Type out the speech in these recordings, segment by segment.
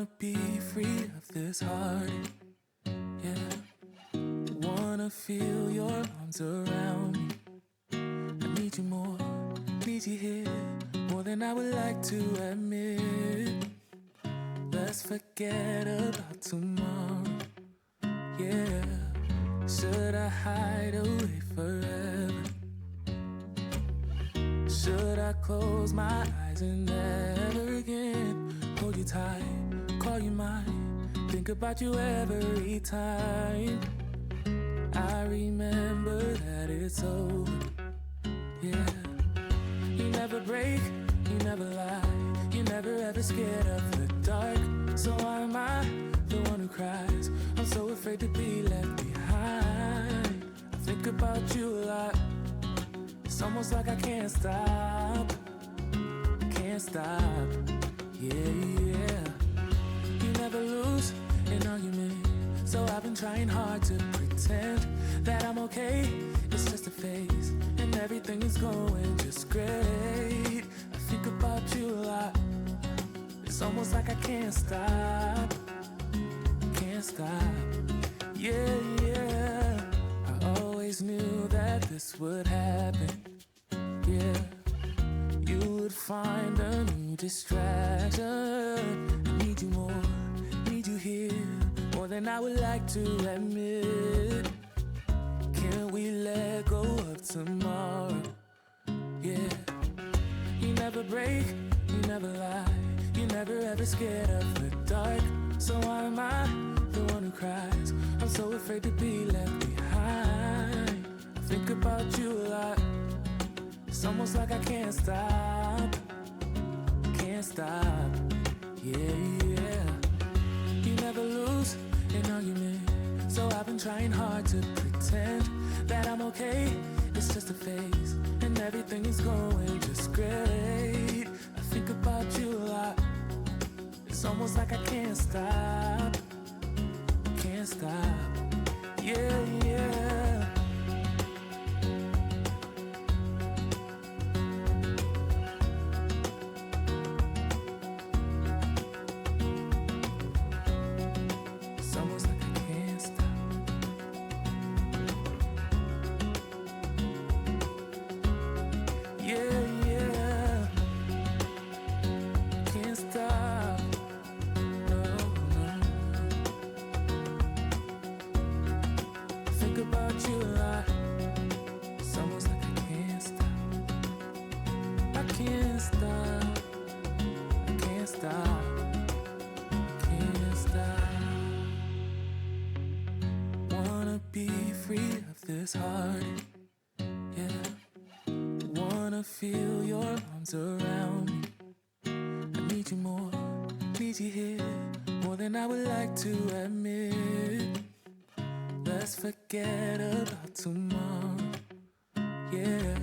Wanna be free of this heart, yeah. Wanna feel your arms around me. I need you more, need you here, more than I would like to admit. Let's forget about tomorrow, yeah. Should I hide away forever? Should I close my eyes and never again hold you tight, call you mine, think about you every time? I remember that it's over, yeah. You never break, you never lie, you never ever scared of the dark. So why am I the one who cries? I'm so afraid to be left behind. I think about you a lot. It's almost like I can't stop, yeah, yeah. You never lose an argument, so I've been trying hard to pretend that I'm okay. It's just a phase, and everything is going just great. I think about you a lot. It's almost like I can't stop, yeah, yeah. I always knew that this would happen, yeah. You would find a new distraction. I need you more, need you here, more than I would like to admit. Can we let go of tomorrow, yeah. You never break, you never lie, you never ever scared of the dark. So why am I the one who cries? I'm so afraid to be left behind. I think about you a lot. It's almost like I can't stop, yeah, yeah. You never lose an argument, so I've been trying hard to pretend that I'm okay. It's just a phase, and everything is going just great. I think about you a lot. It's almost like I can't stop, yeah, yeah. It's almost like I can't stop, yeah, yeah. Can't stop. About you a lot. It's almost like I can't stop. I can't stop. Wanna be free of this heart, yeah. Wanna feel your arms around me. I need you more, need you here, more than I would like to admit. Let's forget about tomorrow, yeah.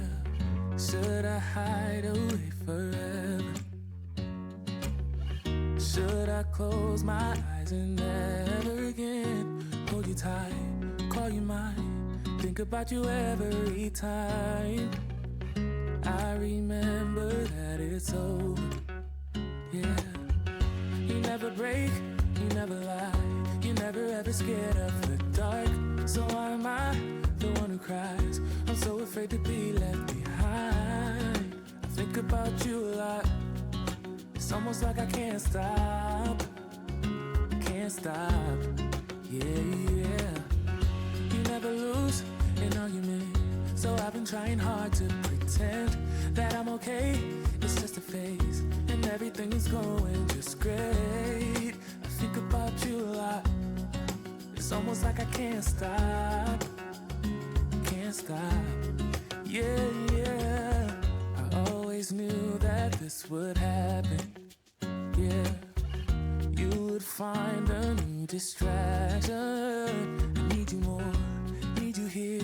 Should I hide away forever? Should I close my eyes and never again hold you tight, call you mine, think about you every time? I remember that it's over, yeah. You never break, you never lie, you never ever scared of the dark. So why am I the one who cries? I'm so afraid to be left behind. I think about you a lot. It's almost like I can't stop, yeah, yeah. You never lose an argument, so I've been trying hard to pretend that I'm okay. It's just a phase, and everything is going just great. I think about you a lot. It's almost like I can't stop, yeah, yeah. I always knew that this would happen, yeah. You would find a new distraction. I need you more, need you here,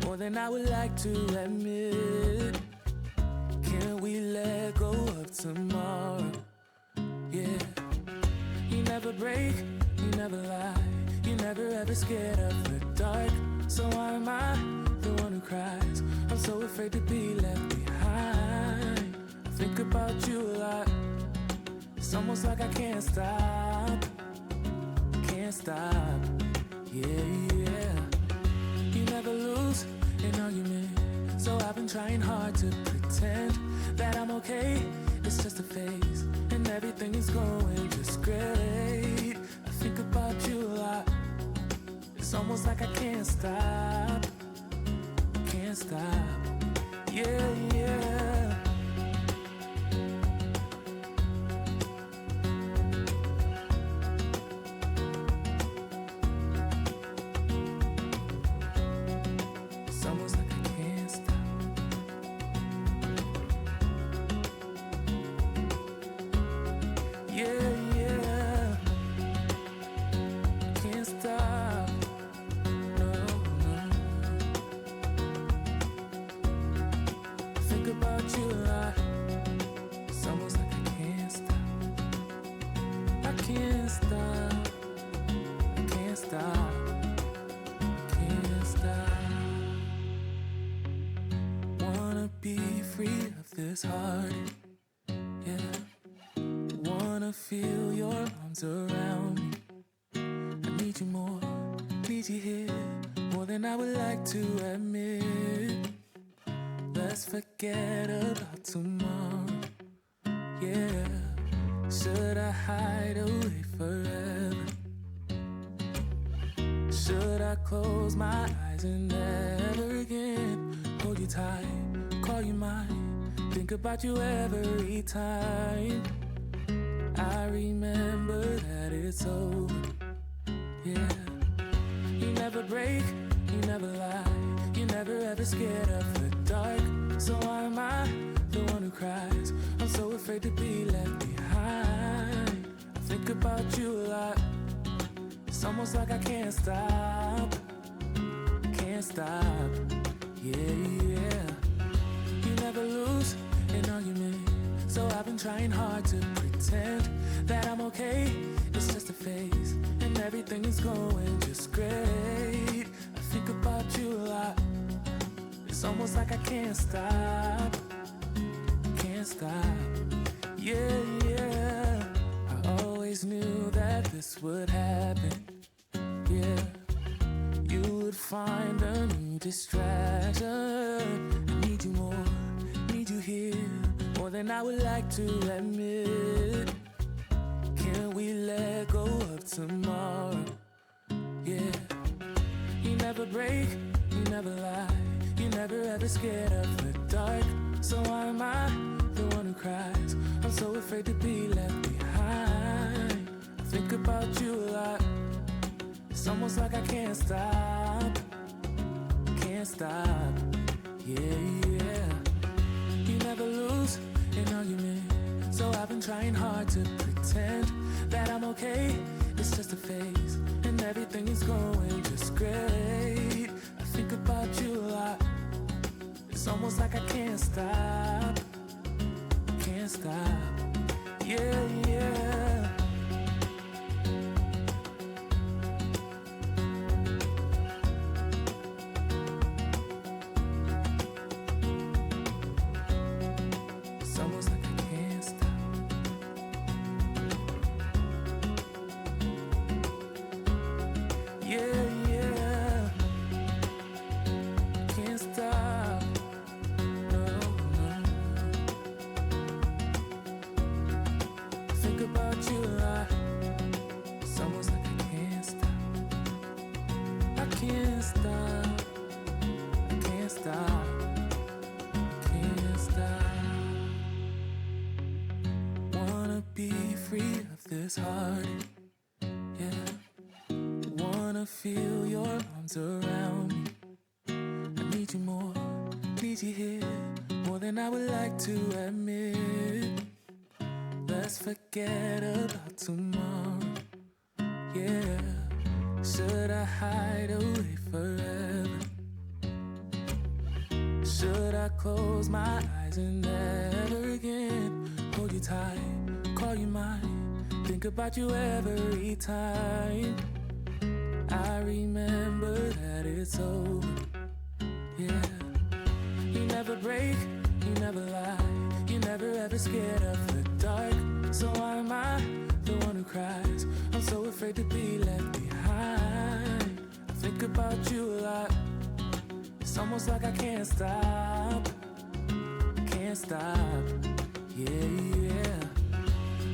more than I would like to admit. Can we let go of tomorrow, yeah. You never break, you never lie, you never ever scared of the dark. So why am I the one who cries? I'm so afraid to be left behind. I think about you a lot. almost like I can't stop, can't stop. Yeah, yeah. You never lose an argument, so I've been trying hard to pretend that I'm okay. It's just a phase, and everything is going just great. I think about you a lot. It's almost like I can't stop, can't stop. Yeah, yeah. This heart, yeah. Wanna feel your arms around me. I need you more, need you here, more than I would like to admit. Let's forget about tomorrow, yeah. Should I hide away forever? Should I close my eyes and never again hold you tight, call you mine? Think about you every time. I remember that it's over, yeah. You never break, you never lie, you never ever scared of the dark. So why am I the one who cries? I'm so afraid to be left behind. I think about you a lot. It's almost like I can't stop, can't stop. Yeah, yeah. You never lose an argument, so I've been trying hard to pretend that I'm okay. It's just a phase, and everything is going just great. I think about you a lot. It's almost like I can't stop, can't stop. Yeah, yeah. I always knew that this would happen, yeah. You would find a new distraction. I need you more, need you here, more than I would like to admit. Can we let go of tomorrow? Yeah. You never break, you never lie, you never ever scared of the dark. So why am I the one who cries? I'm so afraid to be left behind. I think about you a lot. It's almost like I can't stop, can't stop. Yeah, yeah. You never lose an argument, so I've been trying hard to pretend that I'm okay. It's just a phase, and everything is going just great. I think about you a lot. It's almost like I can't stop, can't stop. Yeah, yeah. This heart, yeah. Wanna feel your arms around me. I need you more, need you here, more than I would like to admit. Let's forget about tomorrow, yeah. Should I hide away forever? Should I close my eyes and never again hold you tight, call you mine? Think about you every time. I remember that it's over, yeah. You never break, you never lie, you never ever scared of the dark. dark. So why am I the one who cries? I'm so afraid to be left behind. I think about you a lot. It's almost like I can't stop. Can't stop. Yeah, yeah.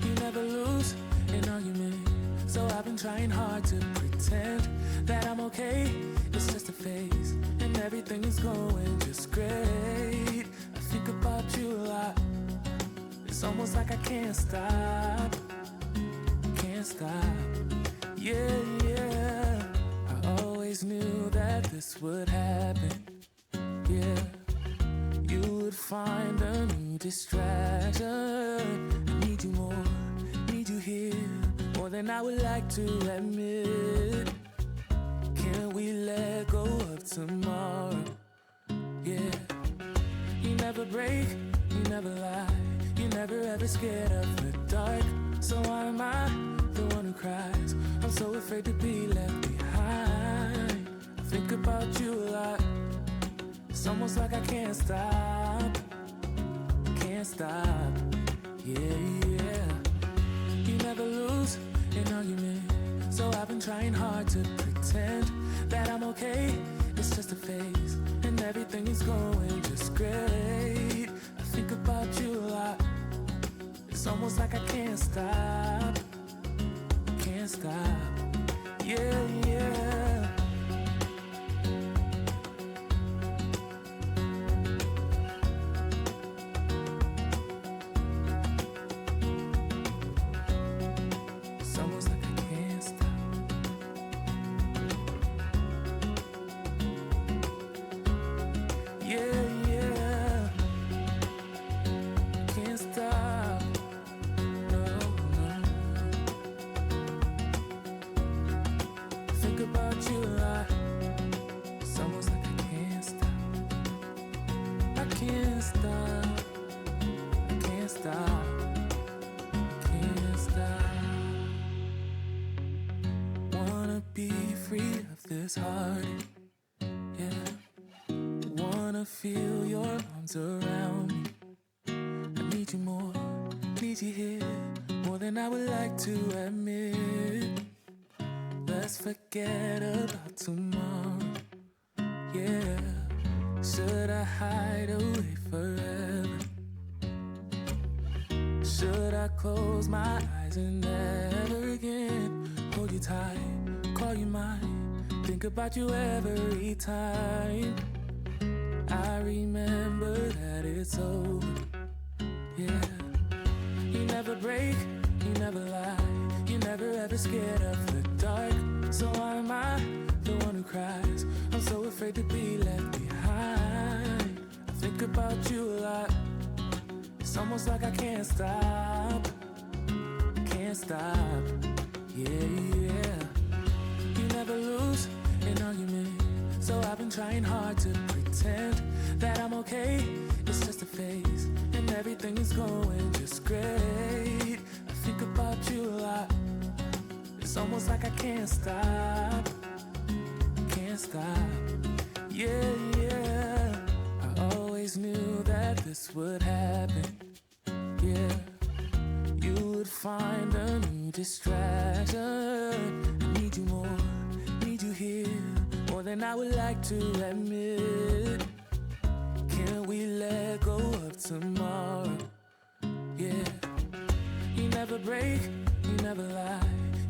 You never lose an argument, so I've been trying hard to pretend that I'm okay. It's just a phase, and everything is going just great. I think about you a lot. It's almost like I can't stop. Can't stop. Yeah, yeah. I always knew that this would happen. Yeah. You would find a new distraction. I need you more, need you here, more than I would like to admit. Can we let go of tomorrow? Yeah. You never break, you never lie, you never ever scared of the dark. So why am I the one who cries? I'm so afraid to be left behind. I think about you a lot. It's almost like I can't stop. Can't stop. Yeah, yeah. You never lose an argument, so I've been trying hard to pretend that I'm okay. It's just a phase, and everything is going just great. I think about you a lot. It's almost like I can't stop. Can't stop. Yeah, yeah. It's almost like I can't stop. Yeah, yeah. Can't stop. No, no. Think about you a lot. It's almost like I can't stop. I can't stop. I can't stop. Can't stop. Wanna be free of this heartache. Yeah. Wanna feel your arms around me. I need you more, need you here, more than I would like to admit. Let's forget about tomorrow. Yeah. Should I hide away forever? Should I close my eyes and never again hold you tight, call you mine, think about you every time? I remember that it's over. Yeah. You never break, you never lie, you never ever scared of the dark. So why am I the one who cries? I'm so afraid to be left behind. I think about you a lot. It's almost like I can't stop. Can't stop. Yeah, yeah. You never lose an argument, so I've been trying hard to pretend that I'm okay. It's just a phase, and everything is going just great. I think about you a lot. It's almost like I can't stop. Can't stop. Yeah, yeah. I always knew that this would happen. Yeah. You would find a new distraction. I need you more, need you here, more than I would like to admit. Can we let go of tomorrow? Yeah. You never break, you never lie,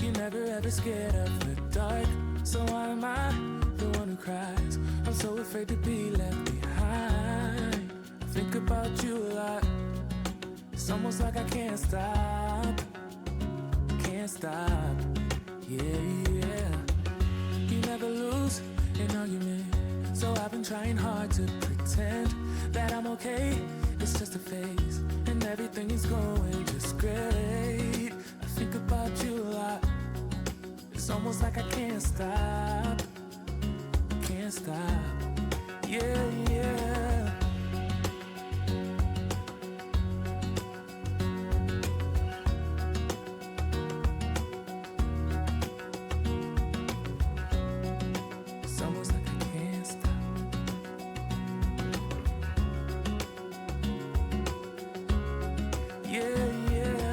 you never ever scared of the dark. So why am I the one who cries? I'm so afraid to be left behind. I think about you a lot. It's almost like I can't stop. Can't stop. Yeah, yeah. You never lose an argument, so I've been trying hard to pretend that I'm okay. It's just a phase, and everything is going just great. I think about you a lot. It's almost like I can't stop. Can't stop. Yeah, yeah. It's almost like I can't stop. Yeah, yeah.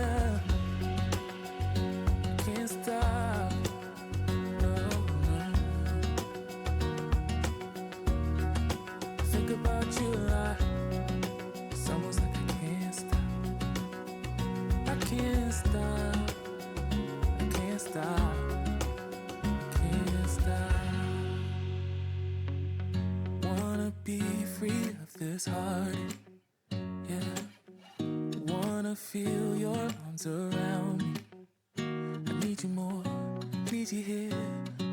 is hard. Yeah, wanna feel your arms around me. I need you more, need you here,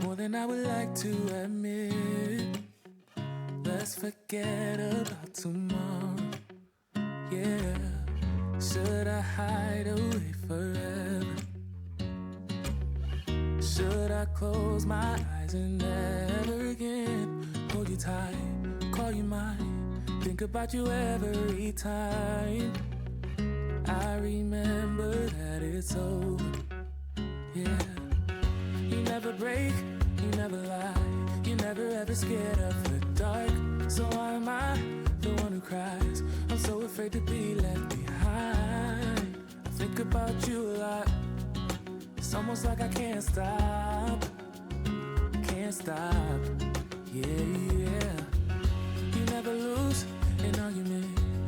more than I would like to admit. Let's forget about tomorrow. Yeah, should I hide away forever? Should I close my eyes and never again hold you tight, call you mine, think about you every time? I remember that it's over. Yeah, you never break, you never lie, you never ever scared of the dark. So why am I the one who cries? I'm so afraid to be left behind. I think about you a lot. It's almost like I can't stop, can't stop. Yeah, you never lose an argument,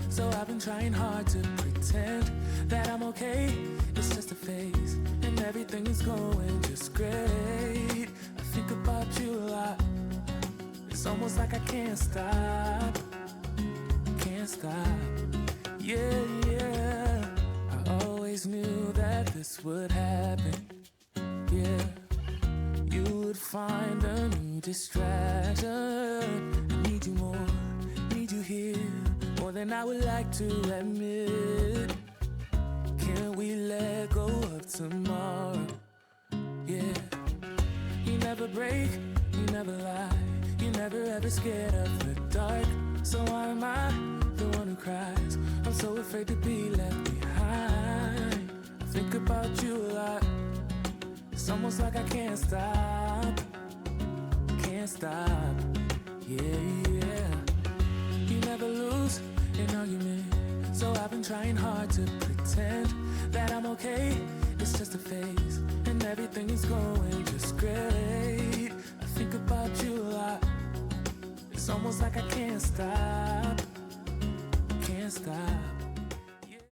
so I've been trying hard to pretend that I'm okay. It's just a phase, and everything is going just great. I think about you a lot. It's almost like I can't stop, can't stop. Yeah, I always knew that this would happen. Yeah, you would find a new distraction. I need you more, need you here, more than I would like to admit. Can we let go of tomorrow? Yeah, you never break, you never lie, you never ever scared of the dark. So why am I the one who cries? I'm so afraid to be left behind. I think about you a lot. It's almost like I can't stop, can't stop. Yeah, you never lose an argument, so I've been trying hard to pretend that I'm okay. It's just a phase, and everything is going just great. I think about you a lot. It's almost like I can't stop, can't stop.